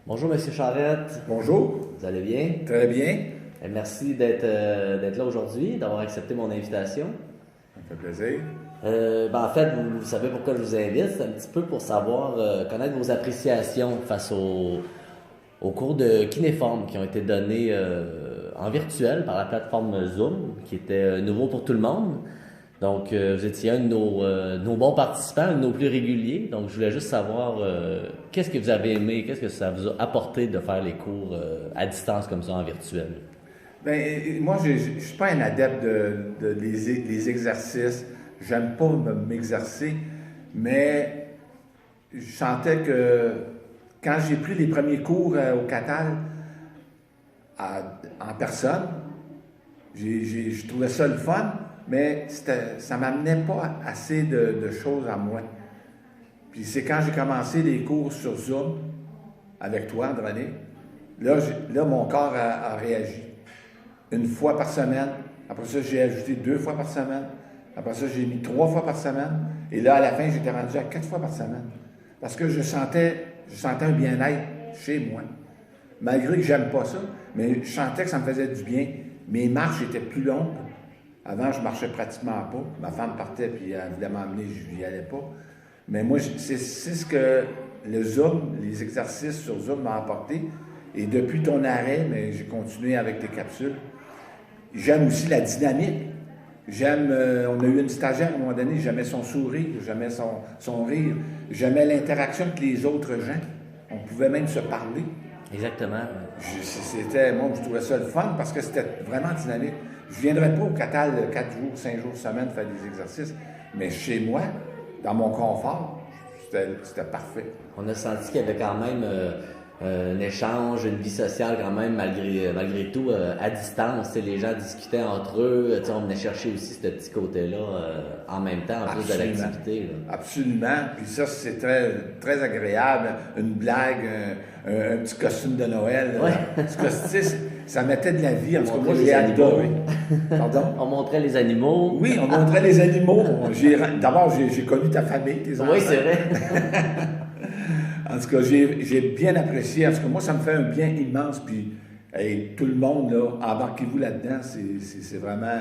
Bonjour, Monsieur Charette. Bonjour, Vous allez bien? très bien, Merci d'être là aujourd'hui, d'avoir accepté mon invitation. ça me fait plaisir. En fait, vous savez pourquoi je vous invite. C'est un petit peu pour savoir, connaître vos appréciations face aux cours de kinéforme qui ont été donnés en virtuel par la plateforme Zoom, qui était nouveau pour tout le monde. Donc, vous étiez un de nos bons participants, un de nos plus réguliers. Donc, je voulais juste savoir qu'est-ce que vous avez aimé, qu'est-ce que ça vous a apporté de faire les cours à distance comme ça en virtuel. Moi, je ne suis pas un adepte des exercices. J'aime pas m'exercer, mais je sentais que quand j'ai pris les premiers cours au Catal en personne, je trouvais ça le fun, mais ça m'amenait pas assez de choses à moi. Puis c'est quand j'ai commencé les cours sur Zoom avec toi, André, là mon corps a réagi. Une fois par semaine. Après ça, j'ai ajouté 2 fois par semaine. Après ça, j'ai mis 3 fois par semaine. Et là, à la fin, j'étais rendu à 4 fois par semaine. Parce que je sentais un bien-être chez moi. Malgré que j'aime pas ça, mais je sentais que ça me faisait du bien. Mes marches étaient plus longues. Avant, je marchais pratiquement pas. Ma femme partait, puis elle voulait m'emmener, je n'y allais pas. Mais moi, c'est ce que le Zoom, les exercices sur Zoom m'ont apporté. Et depuis ton arrêt, mais j'ai continué avec tes capsules. J'aime aussi la dynamique. On a eu une stagiaire à un moment donné, j'aimais son sourire, j'aimais son rire, j'aimais l'interaction avec les autres gens. On pouvait même se parler. Exactement. Moi, je trouvais ça le fun parce que c'était vraiment dynamique. Je ne viendrais pas au Catal 4 jours, 5 jours, semaine faire des exercices, mais chez moi, dans mon confort, c'était parfait. On a senti qu'il y avait quand même un échange, une vie sociale quand même, malgré tout, à distance. T'sais, les gens discutaient entre eux. On venait chercher aussi ce petit côté-là en même temps, en plus de l'activité. Là. Absolument. Puis ça, c'est très, très agréable. Une blague, un petit costume de Noël. Ouais. Ça mettait de la vie. En tout cas, moi, j'ai adoré. Pardon? On montrait les animaux. Oui, on montrait les animaux. D'abord, j'ai connu ta famille, tes enfants. Oui, c'est vrai. En tout cas, j'ai bien apprécié. En tout cas, moi, ça me fait un bien immense. Puis, tout le monde, là, embarquez-vous là-dedans. C'est vraiment...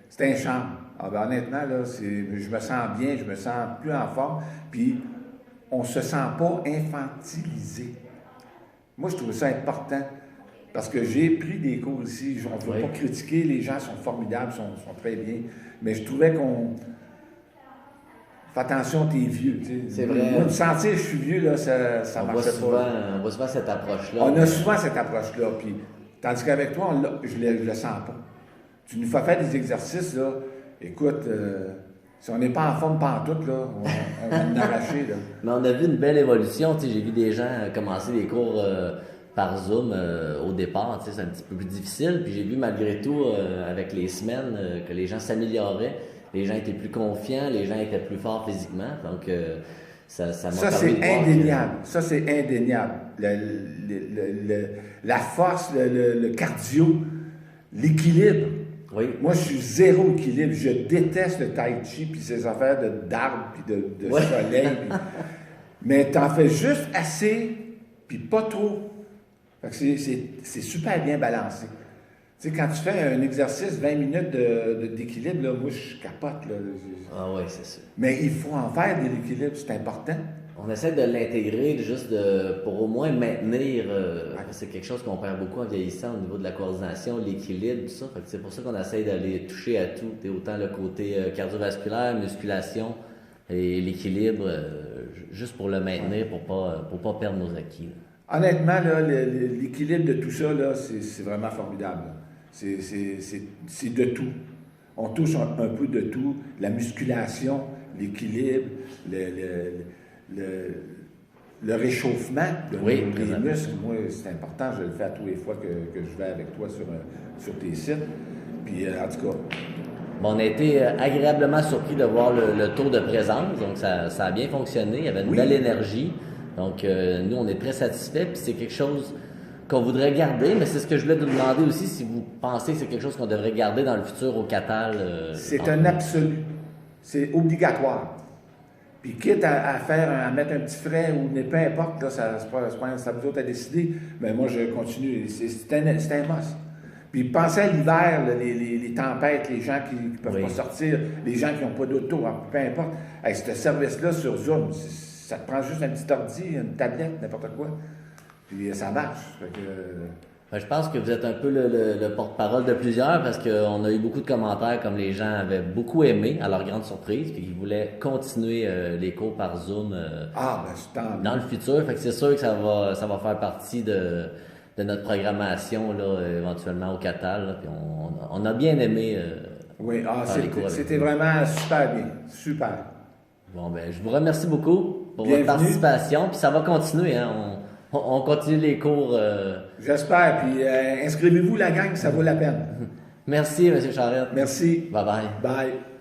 c'est un charme. Honnêtement, là, je me sens bien, je me sens plus en forme. Puis, on ne se sent pas infantilisé. Moi, je trouve ça important. Parce que j'ai pris des cours ici. On ne veut pas critiquer. Les gens sont formidables, sont très bien. Mais je trouvais qu'on... Fais attention, t'es vieux. Tu sais. C'est vrai. Moi, de sentir que je suis vieux, là, ça on marche pas. On voit souvent cette approche-là. On a souvent cette approche-là. Puis, tandis qu'avec toi, je le sens pas. Tu nous fais faire des exercices, là. Écoute, si on n'est pas en forme pantoute, là, on va nous arracher. Là. Mais on a vu une belle évolution. J'ai vu des gens commencer les cours par Zoom au départ. C'est un petit peu plus difficile. Puis j'ai vu malgré tout, avec les semaines, que les gens s'amélioraient. Les gens étaient plus confiants, les gens étaient plus forts physiquement. Donc, ça m'a c'est indéniable. Ça, c'est indéniable. La force, le cardio, l'équilibre. Oui. Moi, je suis zéro équilibre. Je déteste le tai chi puis ces affaires d'arbres puis de soleil. Mais t'en fais juste assez puis pas trop. Fait que c'est super bien balancé. Tu sais, quand tu fais un exercice 20 minutes d'équilibre, là, moi, je capote. Là. Ah oui, c'est sûr. Mais il faut en faire de l'équilibre, c'est important. On essaie de l'intégrer pour au moins maintenir. C'est quelque chose qu'on perd beaucoup en vieillissant au niveau de la coordination, l'équilibre, tout ça. Fait que c'est pour ça qu'on essaie d'aller toucher à tout. Autant le côté cardiovasculaire, musculation et l'équilibre, juste pour le maintenir, pour pas perdre nos acquis. Là. Honnêtement, là, l'équilibre de tout ça, là, c'est vraiment formidable. C'est de tout. On touche un peu de tout. La musculation, l'équilibre, le réchauffement de mes muscles. Moi, c'est important. Je le fais à tous les fois que je vais avec toi sur tes sites. Puis, en tout cas... Bon, on a été agréablement surpris de voir le taux de présence. Donc, ça a bien fonctionné. Il y avait une belle énergie. Donc, nous, on est très satisfaits. Puis, c'est quelque chose qu'on voudrait garder, mais c'est ce que je voulais vous demander aussi, si vous pensez que c'est quelque chose qu'on devrait garder dans le futur au Catal. C'est un absolu. C'est obligatoire. Puis quitte à mettre un petit frais ou peu importe, là, c'est pas vous autres à décider, mais moi je continue. C'est un must. Puis pensez à l'hiver, là, les tempêtes, les gens qui ne peuvent pas sortir, les gens qui n'ont pas d'auto, peu importe. Hey, ce service-là sur Zoom, ça te prend juste un petit ordi, une tablette, n'importe quoi. Puis ça marche. Fait que, je pense que vous êtes un peu le porte-parole de plusieurs parce qu'on a eu beaucoup de commentaires comme les gens avaient beaucoup aimé, à leur grande surprise, puis ils voulaient continuer les cours par Zoom dans le futur. Fait que c'est sûr que ça va faire partie de notre programmation là, éventuellement au Catal. Là, puis on a bien aimé oui, c'était vraiment super bien. Super. Bon, ben, je vous remercie beaucoup pour votre participation. Puis ça va continuer, hein? On continue les cours. J'espère. Puis inscrivez-vous, la gang, ça vaut la peine. Merci, M. Charette. Merci. Bye bye. Bye.